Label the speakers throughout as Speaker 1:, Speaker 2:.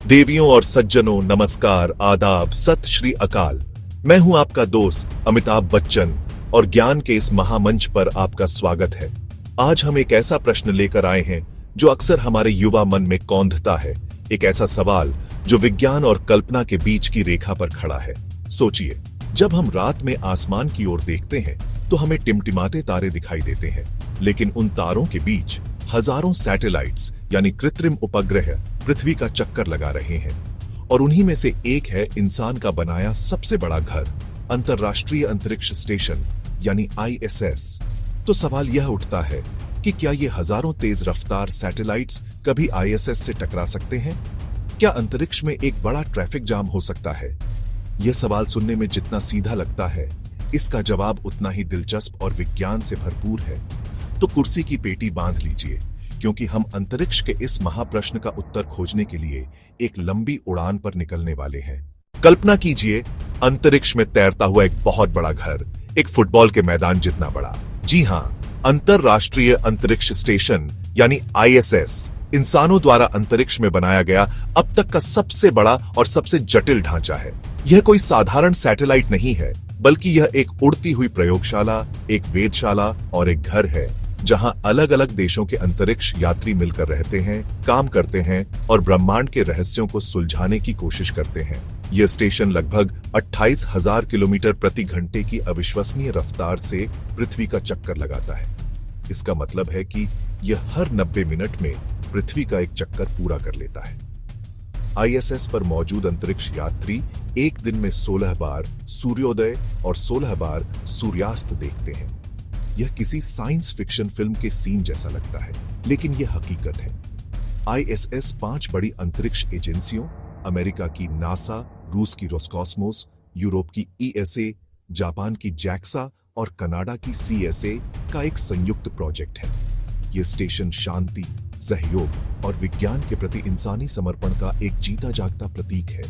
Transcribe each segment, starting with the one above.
Speaker 1: देवियों और सज्जनों, नमस्कार, आदाब, सत श्री अकाल। मैं हूं आपका दोस्त अमिताभ बच्चन और ज्ञान के इस महामंच पर आपका स्वागत है। आज हम एक ऐसा प्रश्न लेकर आए हैं जो अक्सर हमारे युवा मन में कौंधता है। एक ऐसा सवाल जो विज्ञान और कल्पना के बीच की रेखा पर खड़ा है। सोचिए, जब हम रात में आसमान की ओर देखते हैं तो हमें टिमटिमाते तारे दिखाई देते हैं, लेकिन उन तारों के बीच हजारों सैटेलाइट्स यानी कृत्रिम उपग्रह पृथ्वी का चक्कर लगा रहे हैं, और उन्हीं में से एक है इंसान का बनाया सबसे बड़ा घर, अंतरराष्ट्रीय अंतरिक्ष स्टेशन यानी ISS। तो सवाल यह उठता है कि क्या ये हजारों तेज रफ्तार सैटेलाइट्स कभी ISS से टकरा सकते हैं? क्या अंतरिक्ष में एक बड़ा ट्रैफिक जाम हो सकता है? यह सवाल सुनने में जितना सीधा लगता है, इसका जवाब उतना ही दिलचस्प और विज्ञान से भरपूर है। तो कुर्सी की पेटी बांध लीजिए, क्योंकि हम अंतरिक्ष के इस महाप्रश्न का उत्तर खोजने के लिए एक लंबी उड़ान पर निकलने वाले हैं। कल्पना कीजिए, अंतरिक्ष में तैरता हुआ एक बहुत बड़ा घर, एक फुटबॉल के मैदान जितना बड़ा। जी हां, अंतरराष्ट्रीय अंतरिक्ष स्टेशन यानी ISS इंसानों द्वारा अंतरिक्ष में बनाया गया अब तक का सबसे बड़ा और सबसे जटिल ढांचा है। यह कोई साधारण सैटेलाइट नहीं है, बल्कि यह एक उड़ती हुई प्रयोगशाला, एक वेधशाला और एक घर है, जहां अलग अलग देशों के अंतरिक्ष यात्री मिलकर रहते हैं, काम करते हैं और ब्रह्मांड के रहस्यों को सुलझाने की कोशिश करते हैं। यह स्टेशन लगभग 28,000 किलोमीटर प्रति घंटे की अविश्वसनीय रफ्तार से पृथ्वी का चक्कर लगाता है। इसका मतलब है कि यह हर 90 मिनट में पृथ्वी का एक चक्कर पूरा कर लेता है। ISS पर मौजूद अंतरिक्ष यात्री एक दिन में 16 बार सूर्योदय और 16 बार सूर्यास्त देखते हैं। यह किसी साइंस फिक्शन फिल्म के सीन जैसा लगता है, लेकिन यह हकीकत है। ISS 5 बड़ी अंतरिक्ष एजेंसियों, अमेरिका की नासा, रूस की रोस्कॉस्मोस, यूरोप की ESA, जापान की JAXA और कनाडा की CSA का एक संयुक्त प्रोजेक्ट है। यह स्टेशन शांति, सहयोग और विज्ञान के प्रति इंसानी समर्पण का एक जीता जागता प्रतीक है,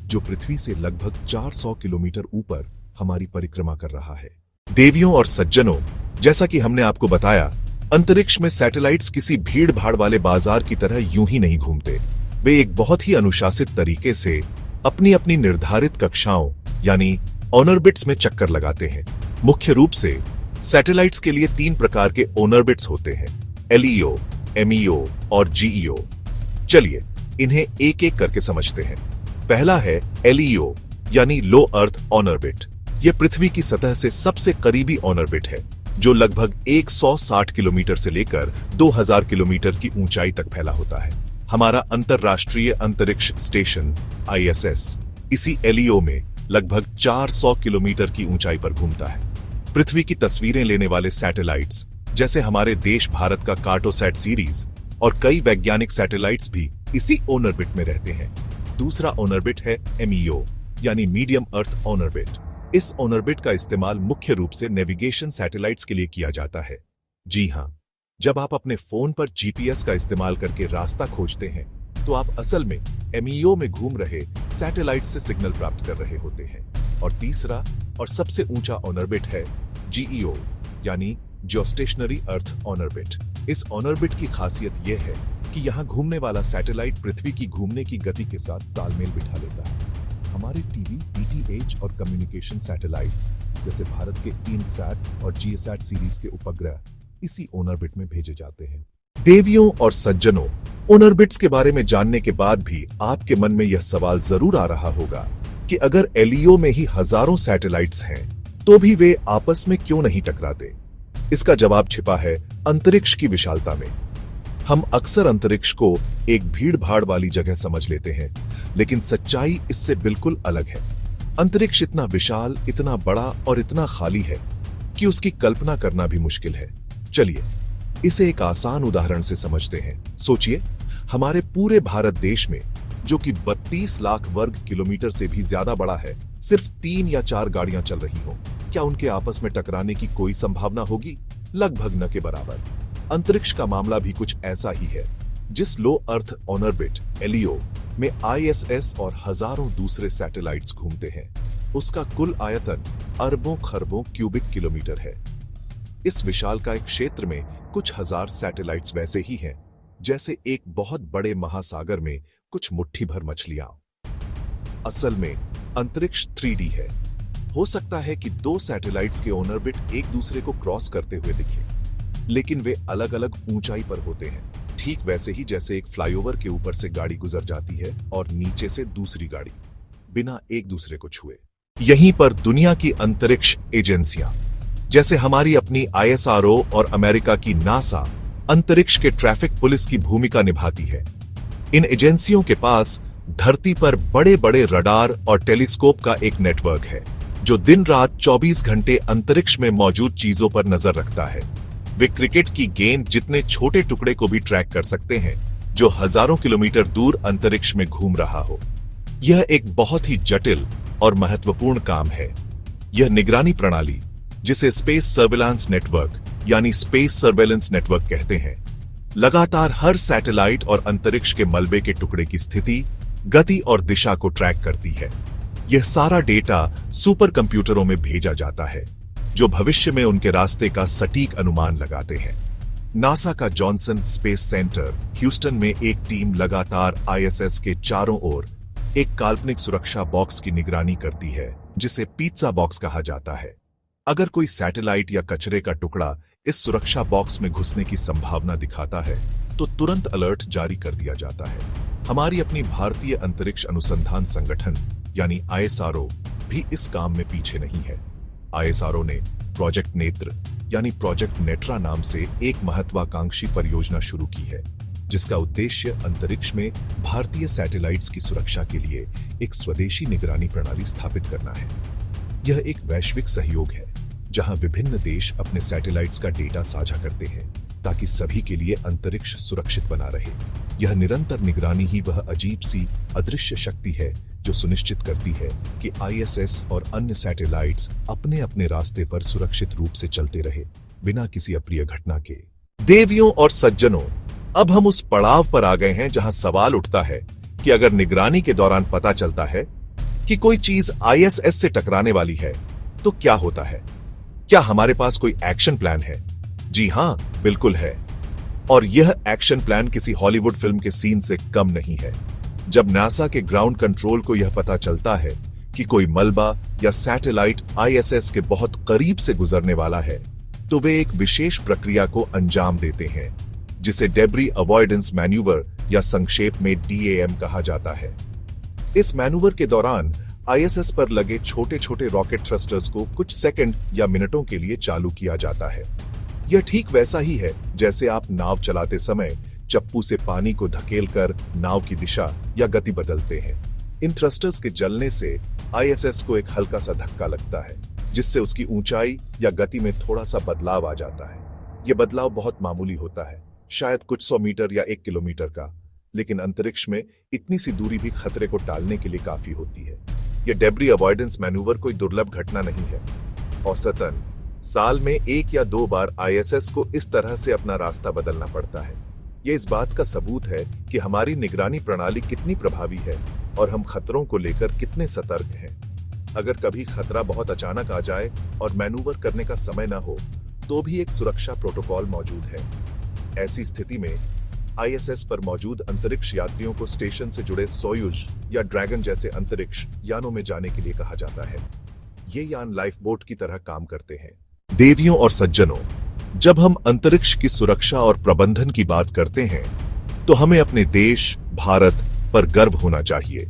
Speaker 1: जो पृथ्वी से लगभग 400 किलोमीटर ऊपर हमारी परिक्रमा कर रहा है। देवियों और सज्जनों, जैसा कि हमने आपको बताया, अंतरिक्ष में सैटेलाइट्स किसी भीड़ भाड़ वाले बाजार की तरह यूं ही नहीं घूमते। वे एक बहुत ही अनुशासित तरीके से अपनी अपनी निर्धारित कक्षाओं यानी ऑनर्बिट्स में चक्कर लगाते हैं। मुख्य रूप से सैटेलाइट्स के लिए 3 प्रकार के ऑनर्बिट्स होते हैं, LEO, MEO और GEO। चलिए इन्हें एक एक करके समझते हैं। पहला है LEO यानी लो अर्थ ऑनर्बिट। यह पृथ्वी की सतह से सबसे करीबी ऑनर्बिट है, जो लगभग 160 किलोमीटर से लेकर 2000 किलोमीटर की ऊंचाई तक फैला होता है। हमारा अंतरराष्ट्रीय अंतरिक्ष स्टेशन ISS इसी LEO में लगभग 400 किलोमीटर की ऊंचाई पर घूमता है। पृथ्वी की तस्वीरें लेने वाले सैटेलाइट्स जैसे हमारे देश भारत का कार्टोसैट सीरीज और कई वैज्ञानिक सैटेलाइट्स भी इसी ऑनर्बिट में रहते हैं। दूसरा ऑनर्बिट है MEO यानी मीडियम अर्थ ऑनर्बिट। इस ऑनर्बिट का इस्तेमाल मुख्य रूप से नेविगेशन सैटेलाइट्स के लिए किया जाता है। जी हां, जब आप अपने फोन पर GPS का इस्तेमाल करके रास्ता खोजते हैं, तो आप असल में MEO में घूम रहे सैटेलाइट से सिग्नल प्राप्त कर रहे होते हैं। और तीसरा और सबसे ऊंचा ऑनर्बिट है GEO यानी जियोस्टेशनरी अर्थ ऑनर्बिट। इस ऑनर्बिट की खासियत यह है कि यहां घूमने वाला सैटेलाइट पृथ्वी की घूमने की गति के साथ तालमेल बिठा लेता है। हमारे टीवी, DTH और कम्युनिकेशन सैटेलाइट्स जैसे भारत के INSAT और GSAT सीरीज के उपग्रह इसी ऑनर्बिट में भेजे जाते हैं। देवियों और सज्जनों, ऑनर्बिट्स के बारे में जानने के बाद भी आपके मन में यह सवाल जरूर आ रहा होगा कि अगर LEO में ही हजारों सैटेलाइट्स हैं, तो भी वे आपस में क्यों नहीं टकराते? इसका जवाब छिपा है अंतरिक्ष की विशालता में। हम अक्सर अंतरिक्ष को एक भीड़ भाड़ वाली जगह समझ लेते हैं, लेकिन सच्चाई इससे बिल्कुल अलग है। अंतरिक्ष इतना विशाल, इतना बड़ा और इतना खाली है कि उसकी कल्पना करना भी मुश्किल है। चलिए इसे एक आसान उदाहरण से समझते हैं। सोचिए, हमारे पूरे भारत देश में, जो कि 32 लाख वर्ग किलोमीटर से भी ज्यादा बड़ा है, सिर्फ 3 या 4 गाड़ियां चल रही हो। क्या उनके आपस में टकराने की कोई संभावना होगी? लगभग न के बराबर। अंतरिक्ष का मामला भी कुछ ऐसा ही है। जिस लो अर्थ ऑनर्बिट LEO में ISS और हजारों दूसरे सैटेलाइट्स घूमते हैं, उसका कुल आयतन अरबों खरबों क्यूबिक किलोमीटर है। इस विशालकाय क्षेत्र में कुछ हजार सैटेलाइट्स वैसे ही हैं जैसे एक बहुत बड़े महासागर में कुछ मुट्ठी भर मछलियां। असल में अंतरिक्ष 3D है। हो सकता है कि दो सैटेलाइट्स के ऑर्बिट एक दूसरे को क्रॉस करते हुए दिखें, लेकिन वे अलग अलग ऊंचाई पर होते हैं, ठीक वैसे ही जैसे एक फ्लाईओवर के ऊपर से गाड़ी गुजर जाती है और नीचे से दूसरी गाड़ी, बिना एक दूसरे को छुए। यहीं पर दुनिया की अंतरिक्ष एजेंसियां, जैसे हमारी अपनी ISRO और अमेरिका की नासा, अंतरिक्ष के ट्रैफिक पुलिस की भूमिका निभाती है। इन एजेंसियों के पास धरती पर बड़े बड़े रडार और टेलीस्कोप का एक नेटवर्क है, जो दिन रात 24 घंटे अंतरिक्ष में मौजूद चीजों पर नजर रखता है। वे क्रिकेट की गेंद जितने छोटे टुकड़े को भी ट्रैक कर सकते हैं, जो हजारों किलोमीटर दूर अंतरिक्ष में घूम रहा हो। यह एक बहुत ही जटिल और महत्वपूर्ण काम है। यह निगरानी प्रणाली, जिसे स्पेस सर्विलांस नेटवर्क यानी स्पेस सर्वेलेंस नेटवर्क कहते हैं, लगातार हर सैटेलाइट और अंतरिक्ष के मलबे के टुकड़े की स्थिति, गति और दिशा को ट्रैक करती है। यह सारा डेटा सुपर कंप्यूटरों में भेजा जाता है, जो भविष्य में उनके रास्ते का सटीक अनुमान लगाते हैं। नासा का जॉनसन स्पेस सेंटर ह्यूस्टन में एक टीम लगातार ISS के चारों ओर एक काल्पनिक सुरक्षा बॉक्स की निगरानी करती है, जिसे पिज्जा बॉक्स कहा जाता है। अगर कोई सैटेलाइट या कचरे का टुकड़ा इस सुरक्षा बॉक्स में घुसने की संभावना दिखाता है, तो तुरंत अलर्ट जारी कर दिया जाता है। हमारी अपनी भारतीय अंतरिक्ष अनुसंधान संगठन यानी ISRO भी इस काम में पीछे नहीं है। ISRO ने प्रोजेक्ट नेत्र यानी प्रोजेक्ट नेट्रा नाम से एक महत्वाकांक्षी परियोजना शुरू की है, जिसका उद्देश्य अंतरिक्ष में भारतीय सैटेलाइट्स की सुरक्षा के लिए एक स्वदेशी निगरानी प्रणाली स्थापित करना है। यह एक वैश्विक सहयोग है, जहां विभिन्न देश अपने सैटेलाइट्स का डेटा साझा करते हैं, ताकि सभी के लिए अंतरिक्ष सुरक्षित बना रहे। यह निरंतर निगरानी ही वह अजीब सी अदृश्य शक्ति है जो सुनिश्चित करती है कि ISS और अन्य सैटेलाइट्स अपने अपने रास्ते पर सुरक्षित रूप से चलते रहे, बिना किसी अप्रिय घटना के। देवियों और सज्जनों, अब हम उस पड़ाव पर आ गए हैं जहां सवाल उठता है कि अगर निगरानी के दौरान पता चलता है कि कोई चीज ISS से टकराने वाली है, तो क्या होता है? क्या हमारे पास कोई एक्शन प्लान है? जी हां, बिल्कुल है। और यह एक्शन प्लान किसी हॉलीवुड फिल्म के सीन से कम नहीं है। जब नासा के ग्राउंड कंट्रोल को यह पता चलता है कि कोई मलबा या सैटेलाइट ISS के बहुत करीब से गुजरने वाला है, तो वे एक विशेष प्रक्रिया को अंजाम देते हैं, जिसे डेब्री अवॉइडेंस मैन्यूवर या संक्षेप में DAM कहा जाता है। इस मैन्यूवर के दौरान ISS पर लगे छोटे छोटे रॉकेट थ्रस्टर्स को कुछ सेकंड या मिनटों के लिए चालू किया जाता है। यह ठीक वैसा ही है जैसे आप नाव चलाते समय चप्पू से पानी को धकेलकर नाव की दिशा या गति बदलते हैं। इन थ्रस्टर्स के जलने से ISS को एक हल्का सा धक्का लगता है, जिससे उसकी ऊंचाई या गति में थोड़ा सा बदलाव आ जाता है। यह बदलाव बहुत मामूली होता है, शायद कुछ 100 मीटर या 1 किलोमीटर का, लेकिन अंतरिक्ष में इतनी सी दूरी भी खतरे को टालने के लिए काफी होती है। यह डेब्री अवॉइडेंस मैन्यूवर कोई दुर्लभ घटना नहीं है। औसतन साल में 1 या 2 बार ISS को इस तरह से अपना रास्ता बदलना पड़ता है। यह इस बात का सबूत है कि हमारी निगरानी प्रणाली कितनी प्रभावी है और हम खतरों को लेकर कितने सतर्क हैं। अगर कभी खतरा बहुत अचानक आ जाए और मैनूवर करने का समय न हो, तो भी एक सुरक्षा प्रोटोकॉल मौजूद है। ऐसी स्थिति में ISS पर मौजूद अंतरिक्ष यात्रियों को स्टेशन से जुड़े सोयुज या ड्रैगन जैसे अंतरिक्ष यानों में जाने के लिए कहा जाता है। ये यान लाइफ बोट की तरह काम करते हैं। देवियों और सज्जनों, जब हम अंतरिक्ष की सुरक्षा और प्रबंधन की बात करते हैं, तो हमें अपने देश भारत पर गर्व होना चाहिए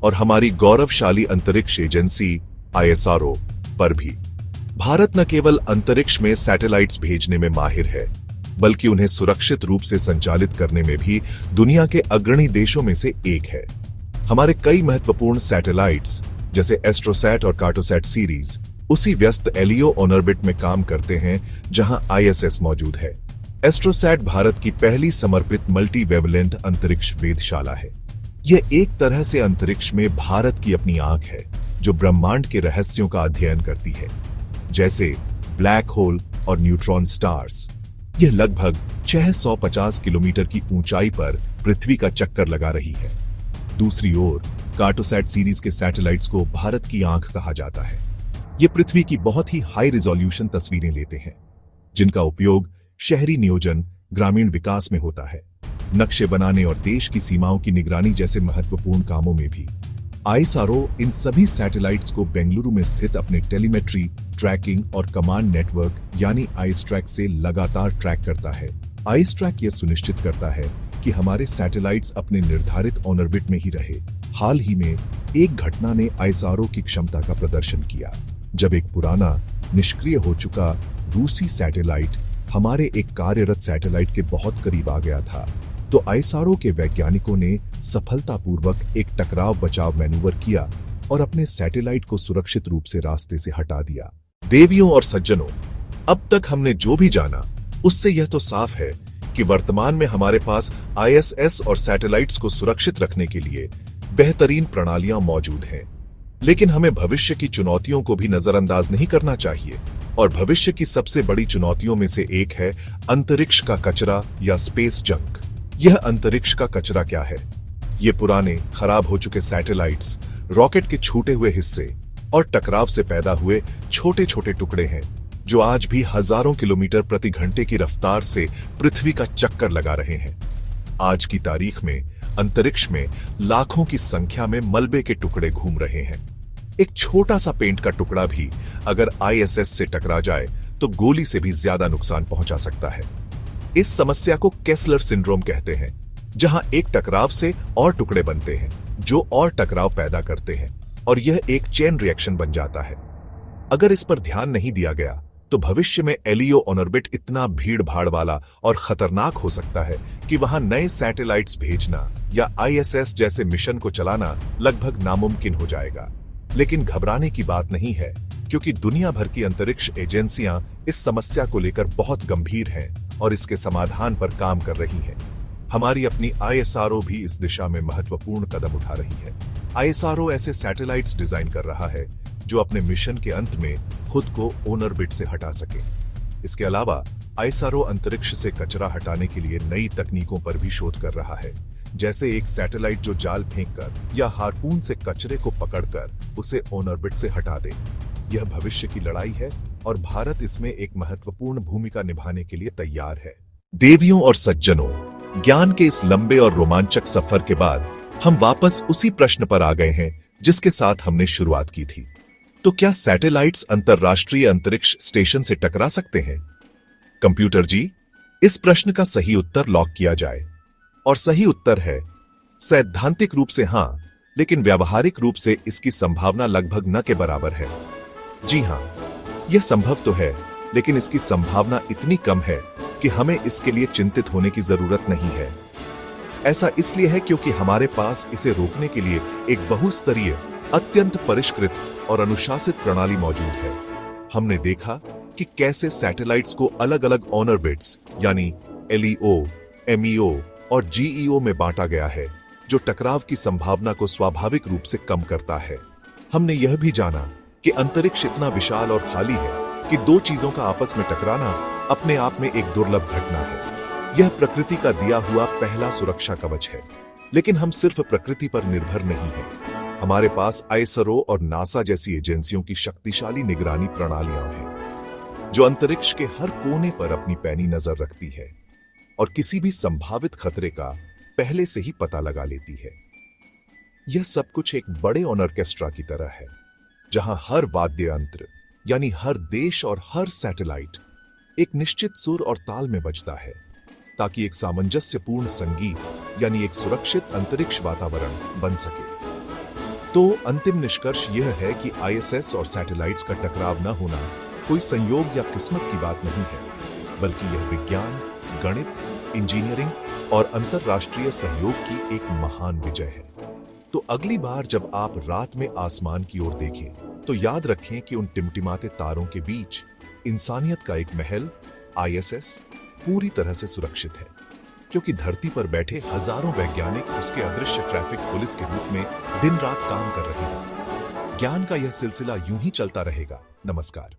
Speaker 1: और हमारी गौरवशाली अंतरिक्ष एजेंसी ISRO पर भी। भारत न केवल अंतरिक्ष में सैटेलाइट्स भेजने में माहिर है, बल्कि उन्हें सुरक्षित रूप से संचालित करने में भी दुनिया के अग्रणी देशों में से एक है। हमारे कई महत्वपूर्ण सैटेलाइट्स जैसे एस्ट्रोसैट और कार्टोसैट सीरीज उसी व्यस्त LEO ऑर्बिट में काम करते हैं जहां ISS मौजूद है। एस्ट्रोसैट भारत की पहली समर्पित मल्टी वेवलेंथ अंतरिक्ष वेधशाला है। यह एक तरह से अंतरिक्ष में भारत की अपनी आंख है, जो ब्रह्मांड के रहस्यों का अध्ययन करती है, जैसे ब्लैक होल और न्यूट्रॉन स्टार्स। यह लगभग 650 किलोमीटर की ऊंचाई पर पृथ्वी का चक्कर लगा रही है। दूसरी ओर कार्टोसैट सीरीज के सैटेलाइट्स को भारत की आंख कहा जाता है। ये पृथ्वी की बहुत ही हाई रिजोल्यूशन तस्वीरें लेते हैं, जिनका उपयोग शहरी नियोजन, ग्रामीण विकास में होता है। नक्शे बनाने और देश की सीमाओं की निगरानी जैसे महत्वपूर्ण कामों में भी। आईएसआरओ इन सभी सैटेलाइट्स को बेंगलुरु में स्थित अपने टेलीमेट्री, ट्रैकिंग और कमांड नेटवर्क यानी आईएसट्रैक से लगातार ट्रैक करता है। आईएसट्रैक यह सुनिश्चित करता है कि हमारे सैटेलाइट्स अपने निर्धारित ऑर्बिट में ही रहे। हाल ही में एक घटना ने आईएसआरओ की क्षमता का प्रदर्शन किया, जब एक पुराना निष्क्रिय हो चुका रूसी सैटेलाइट हमारे एक कार्यरत सैटेलाइट के बहुत करीब आ गया था, तो आईएसआरओ के वैज्ञानिकों ने सफलतापूर्वक एक टकराव बचाव मैन्यूवर किया और अपने सैटेलाइट को सुरक्षित रूप से रास्ते से हटा दिया। देवियों और सज्जनों, अब तक हमने जो भी जाना उससे यह तो साफ है कि वर्तमान में हमारे पास आईएसएस और सैटेलाइट्स को सुरक्षित रखने के लिए बेहतरीन प्रणालियां मौजूद हैं। लेकिन हमें भविष्य की चुनौतियों को भी नजरअंदाज नहीं करना चाहिए, और भविष्य की सबसे बड़ी चुनौतियों में से एक है अंतरिक्ष का कचरा या स्पेस जंक। यह अंतरिक्ष का कचरा क्या है? ये पुराने, खराब हो चुके सैटेलाइट्स, रॉकेट के छूटे हुए हिस्से और टकराव से पैदा हुए छोटे छोटे टुकड़े हैं, जो आज भी हजारों किलोमीटर प्रति घंटे की रफ्तार से पृथ्वी का चक्कर लगा रहे हैं। आज की तारीख में अंतरिक्ष में लाखों की संख्या में मलबे के टुकड़े घूम रहे हैं। एक छोटा सा पेंट का टुकड़ा भी अगर आईएसएस से टकरा जाए तो गोली से भी ज्यादा नुकसान पहुंचा सकता है। इस समस्या को केसलर सिंड्रोम कहते हैं, जहां एक टकराव से और टुकड़े बनते हैं जो और टकराव पैदा करते हैं, और यह एक चेन रिएक्शन बन जाता है। अगर इस पर ध्यान नहीं दिया गया तो भविष्य में एलईओ ऑर्बिट इतना भीड़ भाड़ वाला और खतरनाक हो सकता है कि वहां नए सैटेलाइट्स भेजना या आईएसएस जैसे मिशन को चलाना लगभग नामुमकिन हो जाएगा। लेकिन घबराने की बात नहीं है, क्योंकि दुनिया भर की अंतरिक्ष एजेंसियां इस समस्या को लेकर बहुत गंभीर हैं और इसके समाधान पर काम कर रही हैं। हमारी अपनी आईएसआरओ भी इस दिशा में महत्वपूर्ण कदम उठा रही है। आईएसआरओ ऐसे सैटेलाइट्स डिजाइन कर रहा है जो अपने मिशन के अंत में खुद को ऑर्बिट से हटा सके। इसके अलावा आईएसआरओ अंतरिक्ष से कचरा हटाने के लिए नई तकनीकों पर भी शोध कर रहा है, जैसे एक सैटेलाइट जो जाल फेंककर या हार्पून से कचरे को पकड़कर उसे ऑर्बिट से हटा दे। यह भविष्य की लड़ाई है और भारत इसमें एक महत्वपूर्ण भूमिका निभाने के लिए तैयार है। देवियों और सज्जनों, ज्ञान के इस लंबे और रोमांचक सफर के बाद हम वापस उसी प्रश्न पर आ गए हैं जिसके साथ हमने शुरुआत की थी। तो क्या सैटेलाइट्स अंतरराष्ट्रीय अंतरिक्ष स्टेशन से टकरा सकते हैं? कंप्यूटर जी, इस प्रश्न का सही उत्तर लॉक किया जाए। और सही उत्तर है सैद्धांतिक रूप से हां, लेकिन व्यावहारिक रूप से इसकी संभावना लगभग न के बराबर है। जी हां, यह संभव तो है, लेकिन इसकी संभावना इतनी कम है कि हमें इसके लिए चिंतित होने की जरूरत नहीं है। ऐसा इसलिए है क्योंकि हमारे पास इसे रोकने के लिए एक बहुस्तरीय, अत्यंत परिष्कृत और अनुशासित प्रणाली मौजूद है। हमने देखा कि कैसे सैटेलाइट्स को अलग अलग ऑर्बिट्स यानी एलईओ, एमईओ और जीईओ में बांटा गया है, जो टकराव की संभावना को स्वाभाविक रूप से कम करता है। हमने यह भी जाना कि अंतरिक्ष इतना विशाल और खाली है कि दो चीजों का आपस में टकराना अपने आप में एक दुर्लभ घटना है। यह प्रकृति का दिया हुआ पहला सुरक्षा कवच है। लेकिन हम सिर्फ प्रकृति पर निर्भर नहीं हैं। हमारे पास आईएसआरओ और नासा जैसी एजेंसियों की शक्तिशाली निगरानी प्रणालियां हैं, जो अंतरिक्ष के हर कोने पर अपनी पैनी नजर रखती है और किसी भी संभावित खतरे का पहले से ही पता लगा लेती है। यह सब कुछ एक बड़े ऑर्केस्ट्रा की तरह है, जहां हर वाद्य यंत्र यानी हर देश और हर सैटेलाइट एक निश्चित सुर और ताल में बजता है, ताकि एक सामंजस्यपूर्ण संगीत यानी एक सुरक्षित अंतरिक्ष वातावरण बन सके। तो अंतिम निष्कर्ष यह है कि आईएसएस और सैटेलाइट्स का टकराव न होना कोई संयोग या किस्मत की बात नहीं है, बल्कि यह विज्ञान, गणित, इंजीनियरिंग और अंतरराष्ट्रीय सहयोग की एक महान विजय है। तो अगली बार जब आप रात में आसमान की ओर देखें, तो याद रखें कि उन टिमटिमाते तारों के बीच इंसानियत का एक महल आईएसएस पूरी तरह से सुरक्षित है, क्योंकि धरती पर बैठे हजारों वैज्ञानिक उसके अदृश्य ट्रैफिक पुलिस के रूप में दिन रात काम कर रहे हैं। ज्ञान का यह सिलसिला यूं ही चलता रहेगा। नमस्कार।